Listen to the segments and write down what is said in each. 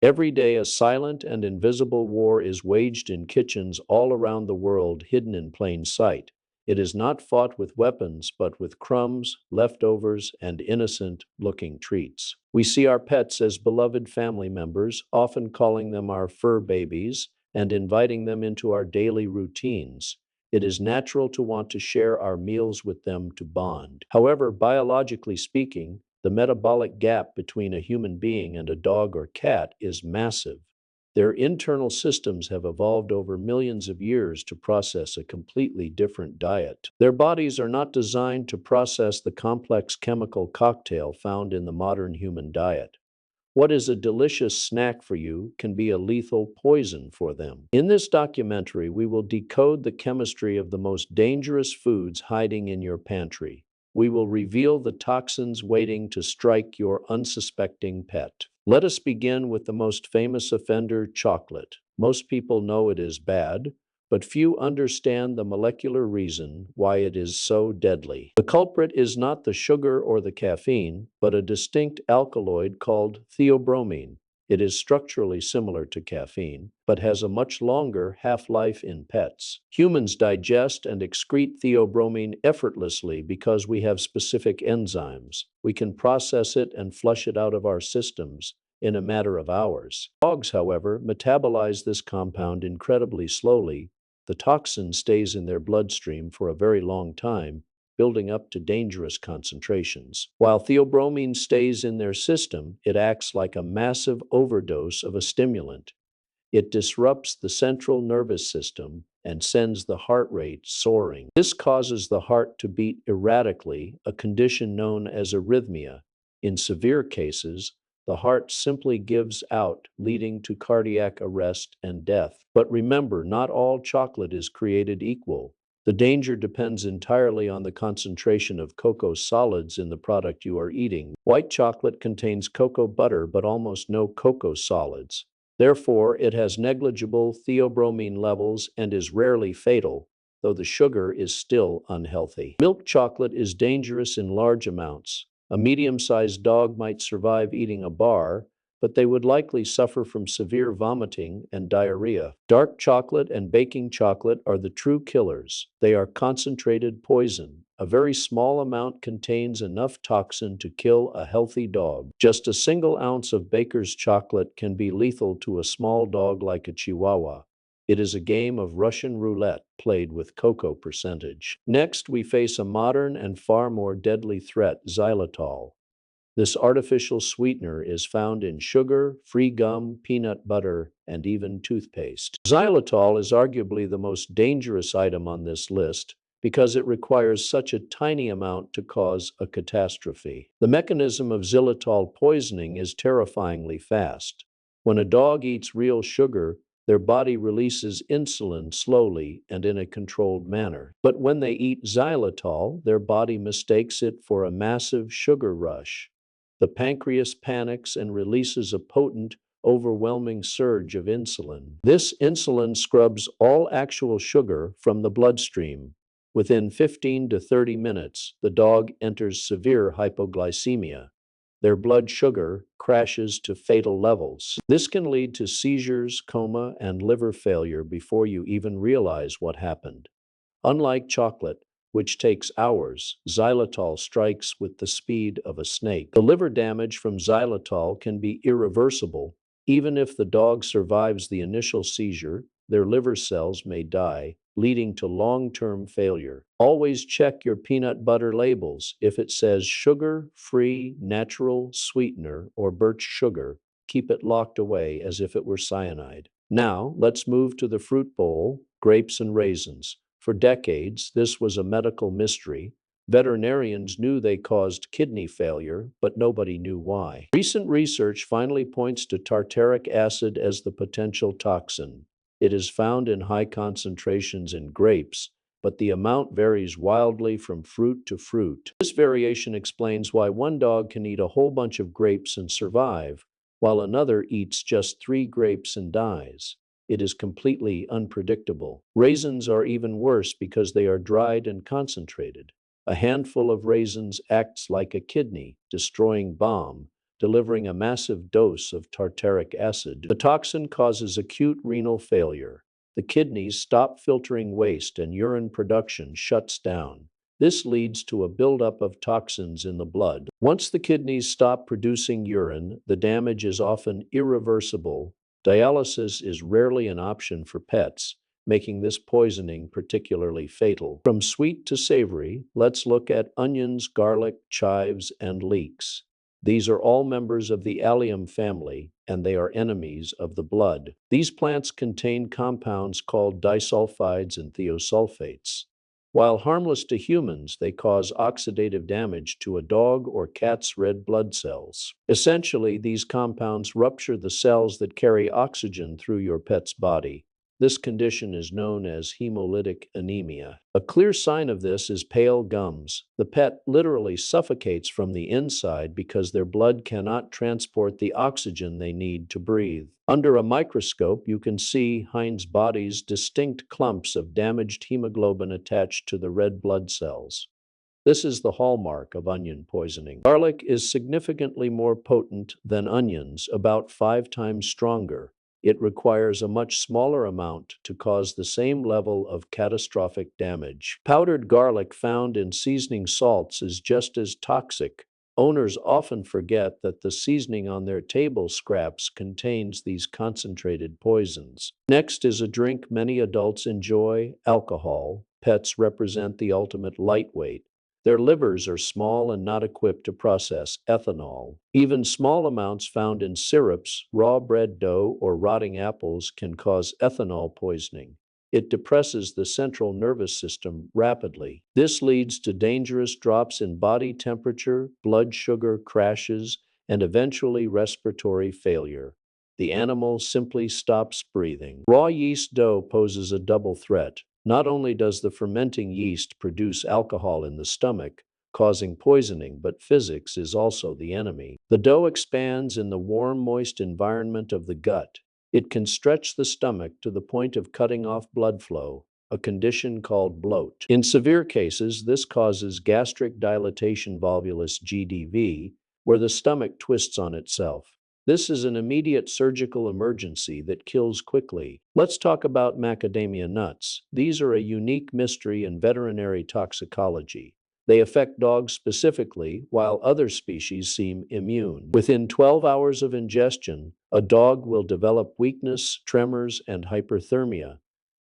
Every day, a silent and invisible war is waged in kitchens all around the world, hidden in plain sight. It is not fought with weapons, but with crumbs, leftovers, and innocent-looking treats. We see our pets as beloved family members, often calling them our fur babies and inviting them into our daily routines. It is natural to want to share our meals with them to bond. However, biologically speaking, the metabolic gap between a human being and a dog or cat is massive. Their internal systems have evolved over millions of years to process a completely different diet. Their bodies are not designed to process the complex chemical cocktail found in the modern human diet. What is a delicious snack for you can be a lethal poison for them. In this documentary, we will decode the chemistry of the most dangerous foods hiding in your pantry. We will reveal the toxins waiting to strike your unsuspecting pet. Let us begin with the most famous offender, chocolate. Most people know it is bad, but few understand the molecular reason why it is so deadly. The culprit is not the sugar or the caffeine, but a distinct alkaloid called theobromine. It is structurally similar to caffeine, but has a much longer half-life in pets. Humans digest and excrete theobromine effortlessly because we have specific enzymes. We can process it and flush it out of our systems in a matter of hours. Dogs, however, metabolize this compound incredibly slowly. The toxin stays in their bloodstream for a very long time, building up to dangerous concentrations. While theobromine stays in their system, it acts like a massive overdose of a stimulant. It disrupts the central nervous system and sends the heart rate soaring. This causes the heart to beat erratically, a condition known as arrhythmia. In severe cases, the heart simply gives out, leading to cardiac arrest and death. But remember, not all chocolate is created equal. The danger depends entirely on the concentration of cocoa solids in the product you are eating. White chocolate contains cocoa butter but almost no cocoa solids. Therefore, it has negligible theobromine levels and is rarely fatal, though the sugar is still unhealthy. Milk chocolate is dangerous in large amounts. A medium-sized dog might survive eating a bar, but they would likely suffer from severe vomiting and diarrhea. Dark chocolate and baking chocolate are the true killers. They are concentrated poison. A very small amount contains enough toxin to kill a healthy dog. Just a single ounce of baker's chocolate can be lethal to a small dog like a Chihuahua. It is a game of Russian roulette played with cocoa percentage. Next, we face a modern and far more deadly threat, xylitol. This artificial sweetener is found in sugar, free gum, peanut butter, and even toothpaste. Xylitol is arguably the most dangerous item on this list because it requires such a tiny amount to cause a catastrophe. The mechanism of xylitol poisoning is terrifyingly fast. When a dog eats real sugar, their body releases insulin slowly and in a controlled manner. But when they eat xylitol, their body mistakes it for a massive sugar rush. The pancreas panics and releases a potent, overwhelming surge of insulin. This insulin scrubs all actual sugar from the bloodstream. Within 15 to 30 minutes, the dog enters severe hypoglycemia. Their blood sugar crashes to fatal levels. This can lead to seizures, coma, and liver failure before you even realize what happened. Unlike chocolate, which takes hours, xylitol strikes with the speed of a snake. The liver damage from xylitol can be irreversible. Even if the dog survives the initial seizure, their liver cells may die, leading to long-term failure. Always check your peanut butter labels. If it says sugar-free, natural, sweetener, or birch sugar, keep it locked away as if it were cyanide. Now, let's move to the fruit bowl, grapes and raisins. For decades, this was a medical mystery. Veterinarians knew they caused kidney failure, but nobody knew why. Recent research finally points to tartaric acid as the potential toxin. It is found in high concentrations in grapes, but the amount varies wildly from fruit to fruit. This variation explains why one dog can eat a whole bunch of grapes and survive, while another eats just 3 grapes and dies. It is completely unpredictable. Raisins are even worse because they are dried and concentrated. A handful of raisins acts like a kidney-destroying bomb, delivering a massive dose of tartaric acid. The toxin causes acute renal failure. The kidneys stop filtering waste and urine production shuts down. This leads to a buildup of toxins in the blood. Once the kidneys stop producing urine, the damage is often irreversible. Dialysis is rarely an option for pets, making this poisoning particularly fatal. From sweet to savory, let's look at onions, garlic, chives, and leeks. These are all members of the allium family, and they are enemies of the blood. These plants contain compounds called disulfides and thiosulphates. While harmless to humans, they cause oxidative damage to a dog or cat's red blood cells. Essentially, these compounds rupture the cells that carry oxygen through your pet's body. This condition is known as hemolytic anemia. A clear sign of this is pale gums. The pet literally suffocates from the inside because their blood cannot transport the oxygen they need to breathe. Under a microscope, you can see Heinz body's distinct clumps of damaged hemoglobin attached to the red blood cells. This is the hallmark of onion poisoning. Garlic is significantly more potent than onions, about 5 times stronger. It requires a much smaller amount to cause the same level of catastrophic damage. Powdered garlic found in seasoning salts is just as toxic. Owners often forget that the seasoning on their table scraps contains these concentrated poisons. Next is a drink many adults enjoy, alcohol. Pets represent the ultimate lightweight. Their livers are small and not equipped to process ethanol. Even small amounts found in syrups, raw bread dough, or rotting apples can cause ethanol poisoning. It depresses the central nervous system rapidly. This leads to dangerous drops in body temperature, blood sugar crashes, and eventually respiratory failure. The animal simply stops breathing. Raw yeast dough poses a double threat. Not only does the fermenting yeast produce alcohol in the stomach, causing poisoning, but physics is also the enemy. The dough expands in the warm, moist environment of the gut. It can stretch the stomach to the point of cutting off blood flow, a condition called bloat. In severe cases, this causes gastric dilatation volvulus (GDV), where the stomach twists on itself. This is an immediate surgical emergency that kills quickly. Let's talk about macadamia nuts. These are a unique mystery in veterinary toxicology. They affect dogs specifically, while other species seem immune. Within 12 hours of ingestion, a dog will develop weakness, tremors, and hyperthermia.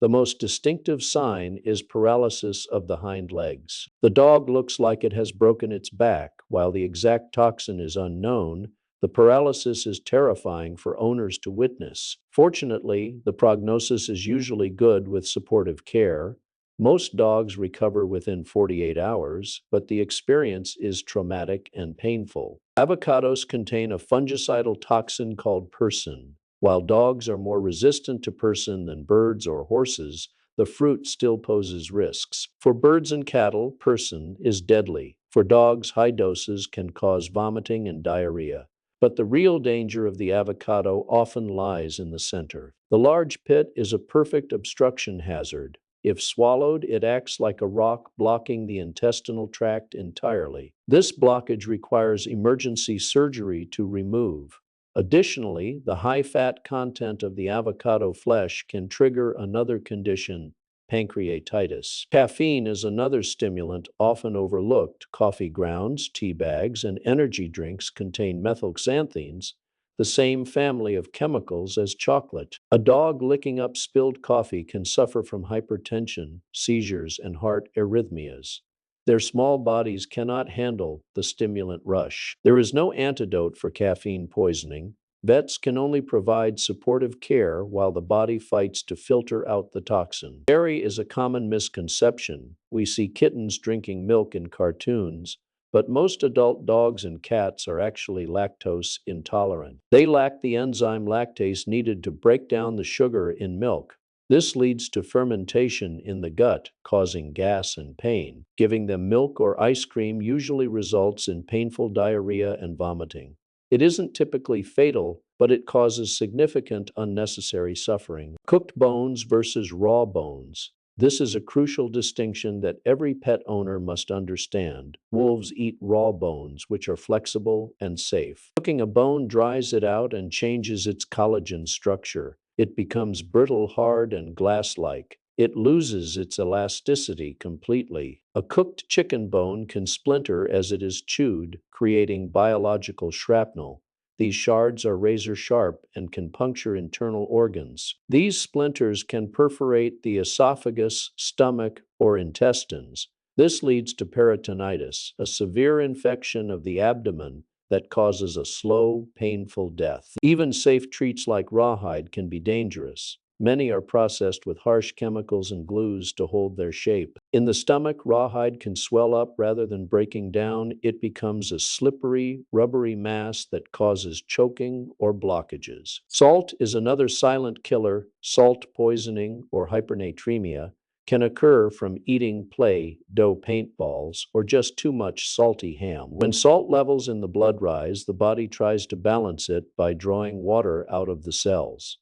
The most distinctive sign is paralysis of the hind legs. The dog looks like it has broken its back. While the exact toxin is unknown, the paralysis is terrifying for owners to witness. Fortunately, the prognosis is usually good with supportive care. Most dogs recover within 48 hours, but the experience is traumatic and painful. Avocados contain a fungicidal toxin called persin. While dogs are more resistant to persin than birds or horses, the fruit still poses risks. For birds and cattle, persin is deadly. For dogs, high doses can cause vomiting and diarrhea. But the real danger of the avocado often lies in the center. The large pit is a perfect obstruction hazard. If swallowed, it acts like a rock, blocking the intestinal tract entirely. This blockage requires emergency surgery to remove. Additionally, the high fat content of the avocado flesh can trigger another condition, pancreatitis. Caffeine is another stimulant often overlooked. Coffee grounds, tea bags, and energy drinks contain methylxanthines, the same family of chemicals as chocolate. A dog licking up spilled coffee can suffer from hypertension, seizures, and heart arrhythmias. Their small bodies cannot handle the stimulant rush. There is no antidote for caffeine poisoning. Vets can only provide supportive care while the body fights to filter out the toxin. Dairy is a common misconception. We see kittens drinking milk in cartoons, but most adult dogs and cats are actually lactose intolerant. They lack the enzyme lactase needed to break down the sugar in milk. This leads to fermentation in the gut, causing gas and pain. Giving them milk or ice cream usually results in painful diarrhea and vomiting. It isn't typically fatal, but it causes significant unnecessary suffering. Cooked bones versus raw bones. This is a crucial distinction that every pet owner must understand. Wolves eat raw bones, which are flexible and safe. Cooking a bone dries it out and changes its collagen structure. It becomes brittle, hard, and glass-like. It loses its elasticity completely. A cooked chicken bone can splinter as it is chewed, creating biological shrapnel. These shards are razor sharp and can puncture internal organs. These splinters can perforate the esophagus, stomach, or intestines. This leads to peritonitis, a severe infection of the abdomen that causes a slow, painful death. Even safe treats like rawhide can be dangerous. Many are processed with harsh chemicals and glues to hold their shape. In the stomach, rawhide can swell up rather than breaking down. It becomes a slippery, rubbery mass that causes choking or blockages. Salt is another silent killer. Salt poisoning or hypernatremia can occur from eating Play-Doh paintballs or just too much salty ham. When salt levels in the blood rise, the body tries to balance it by drawing water out of the cells.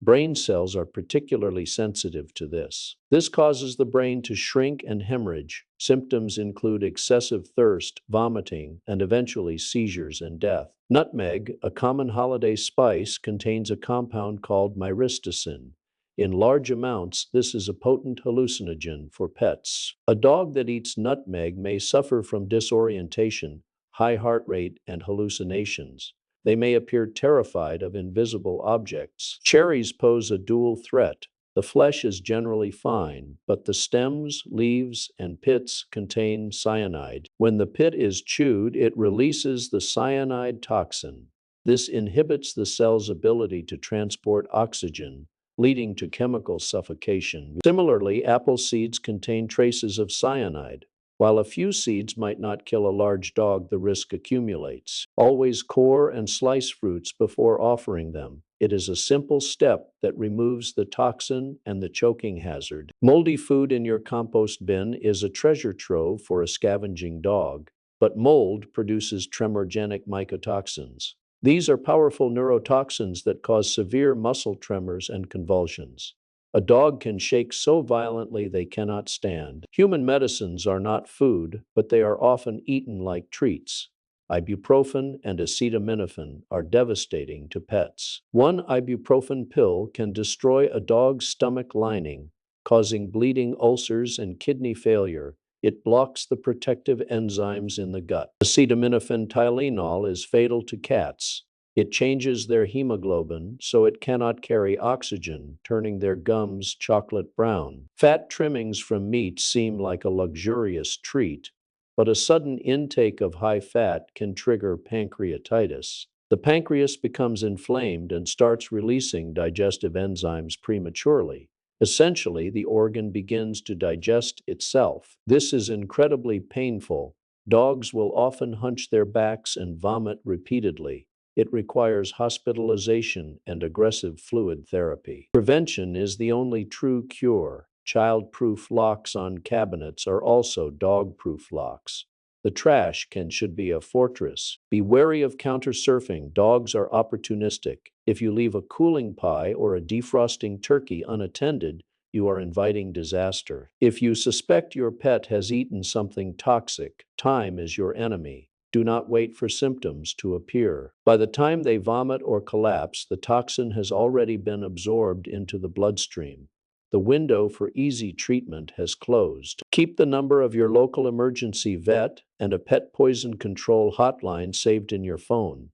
Brain cells are particularly sensitive to this. This causes the brain to shrink and hemorrhage. Symptoms include excessive thirst, vomiting, and eventually seizures and death. Nutmeg, a common holiday spice, contains a compound called myristicin. In large amounts, this is a potent hallucinogen for pets. A dog that eats nutmeg may suffer from disorientation, high heart rate, and hallucinations. They may appear terrified of invisible objects. Cherries pose a dual threat. The flesh is generally fine, but the stems, leaves, and pits contain cyanide. When the pit is chewed, it releases the cyanide toxin. This inhibits the cell's ability to transport oxygen, leading to chemical suffocation. Similarly, apple seeds contain traces of cyanide. While a few seeds might not kill a large dog, the risk accumulates. Always core and slice fruits before offering them. It is a simple step that removes the toxin and the choking hazard. Moldy food in your compost bin is a treasure trove for a scavenging dog, but mold produces tremorgenic mycotoxins. These are powerful neurotoxins that cause severe muscle tremors and convulsions. A dog can shake so violently they cannot stand. Human medicines are not food, but they are often eaten like treats. Ibuprofen and acetaminophen are devastating to pets. One ibuprofen pill can destroy a dog's stomach lining, causing bleeding, ulcers, and kidney failure. It blocks the protective enzymes in the gut. Acetaminophen Tylenol is fatal to cats. It changes their hemoglobin so it cannot carry oxygen, turning their gums chocolate brown. Fat trimmings from meat seem like a luxurious treat, but a sudden intake of high fat can trigger pancreatitis. The pancreas becomes inflamed and starts releasing digestive enzymes prematurely. Essentially, the organ begins to digest itself. This is incredibly painful. Dogs will often hunch their backs and vomit repeatedly. It requires hospitalization and aggressive fluid therapy. Prevention is the only true cure. Child-proof locks on cabinets are also dog-proof locks. The trash can should be a fortress. Be wary of counter-surfing. Dogs are opportunistic. If you leave a cooling pie or a defrosting turkey unattended, you are inviting disaster. If you suspect your pet has eaten something toxic, time is your enemy. Do not wait for symptoms to appear. By the time they vomit or collapse, the toxin has already been absorbed into the bloodstream. The window for easy treatment has closed. Keep the number of your local emergency vet and a pet poison control hotline saved in your phone.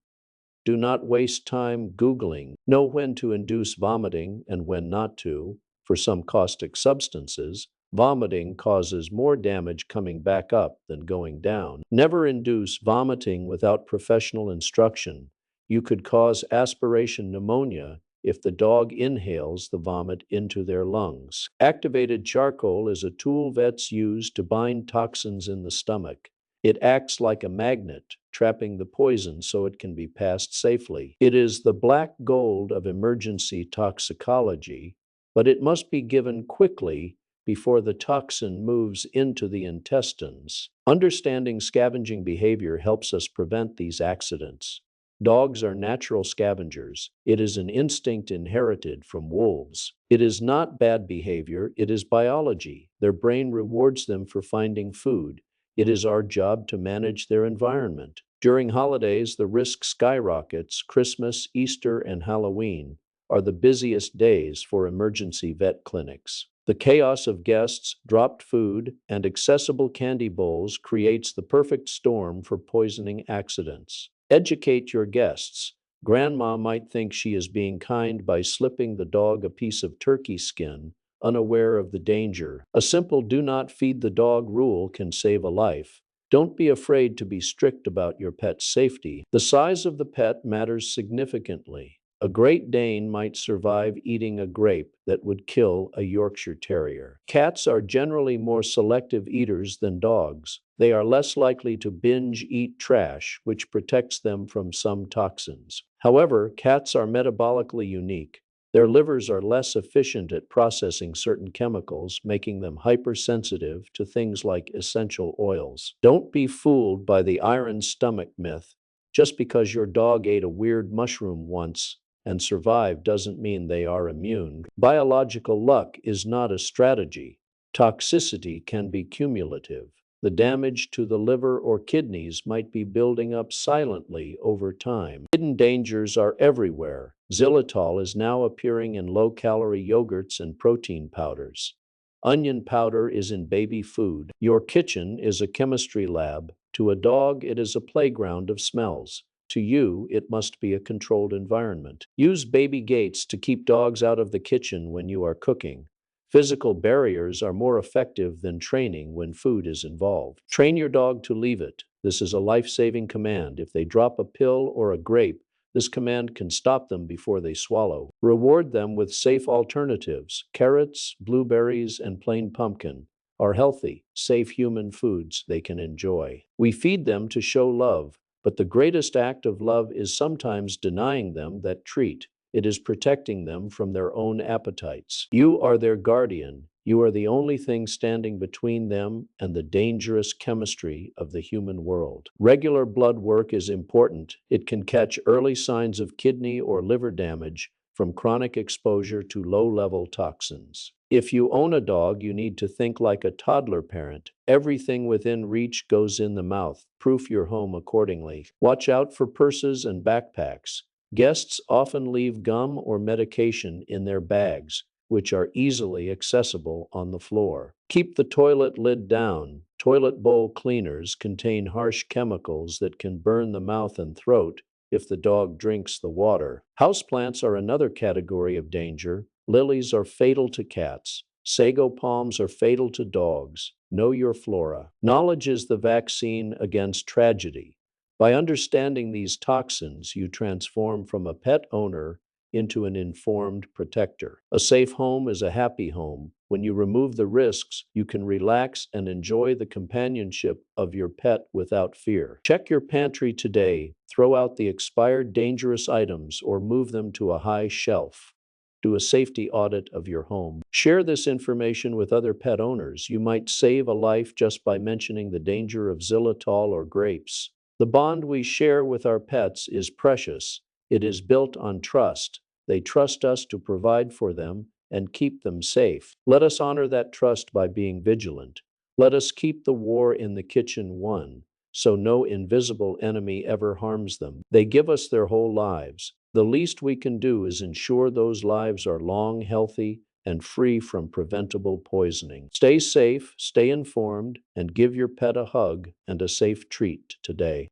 Do not waste time Googling. Know when to induce vomiting and when not to. For some caustic substances, vomiting causes more damage coming back up than going down. Never induce vomiting without professional instruction. You could cause aspiration pneumonia if the dog inhales the vomit into their lungs. Activated charcoal is a tool vets use to bind toxins in the stomach. It acts like a magnet, trapping the poison so it can be passed safely. It is the black gold of emergency toxicology, but it must be given quickly before the toxin moves into the intestines. Understanding scavenging behavior helps us prevent these accidents. Dogs are natural scavengers. It is an instinct inherited from wolves. It is not bad behavior, it is biology. Their brain rewards them for finding food. It is our job to manage their environment. During holidays, the risk skyrockets. Christmas, Easter, and Halloween are the busiest days for emergency vet clinics. The chaos of guests, dropped food, and accessible candy bowls creates the perfect storm for poisoning accidents. Educate your guests. Grandma might think she is being kind by slipping the dog a piece of turkey skin, unaware of the danger. A simple do not feed the dog rule can save a life. Don't be afraid to be strict about your pet's safety. The size of the pet matters significantly. A Great Dane might survive eating a grape that would kill a Yorkshire Terrier. Cats are generally more selective eaters than dogs. They are less likely to binge eat trash, which protects them from some toxins. However, cats are metabolically unique. Their livers are less efficient at processing certain chemicals, making them hypersensitive to things like essential oils. Don't be fooled by the iron stomach myth. Just because your dog ate a weird mushroom once and survived doesn't mean they are immune. Biological luck is not a strategy. Toxicity can be cumulative. The damage to the liver or kidneys might be building up silently over time. Hidden dangers are everywhere. Xylitol is now appearing in low-calorie yogurts and protein powders. Onion powder is in baby food. Your kitchen is a chemistry lab. To a dog, it is a playground of smells. To you, it must be a controlled environment. Use baby gates to keep dogs out of the kitchen when you are cooking. Physical barriers are more effective than training when food is involved. Train your dog to leave it. This is a life-saving command. If they drop a pill or a grape, this command can stop them before they swallow. Reward them with safe alternatives. Carrots, blueberries, and plain pumpkin are healthy, safe human foods they can enjoy. We feed them to show love, but the greatest act of love is sometimes denying them that treat. It is protecting them from their own appetites. You are their guardian. You are the only thing standing between them and the dangerous chemistry of the human world. Regular blood work is important. It can catch early signs of kidney or liver damage from chronic exposure to low-level toxins. If you own a dog, you need to think like a toddler parent. Everything within reach goes in the mouth. Proof your home accordingly. Watch out for purses and backpacks. Guests often leave gum or medication in their bags, which are easily accessible on the floor. Keep the toilet lid down. Toilet bowl cleaners contain harsh chemicals that can burn the mouth and throat if the dog drinks the water. Houseplants are another category of danger. Lilies are fatal to cats. Sago palms are fatal to dogs. Know your flora. Knowledge is the vaccine against tragedy. By understanding these toxins, you transform from a pet owner into an informed protector. A safe home is a happy home. When you remove the risks, you can relax and enjoy the companionship of your pet without fear. Check your pantry today. Throw out the expired dangerous items or move them to a high shelf. Do a safety audit of your home. Share this information with other pet owners. You might save a life just by mentioning the danger of xylitol or grapes. The bond we share with our pets is precious. It is built on trust. They trust us to provide for them and keep them safe. Let us honor that trust by being vigilant. Let us keep the war in the kitchen won, so no invisible enemy ever harms them. They give us their whole lives. The least we can do is ensure those lives are long, healthy, and free from preventable poisoning. Stay safe, stay informed, and give your pet a hug and a safe treat today.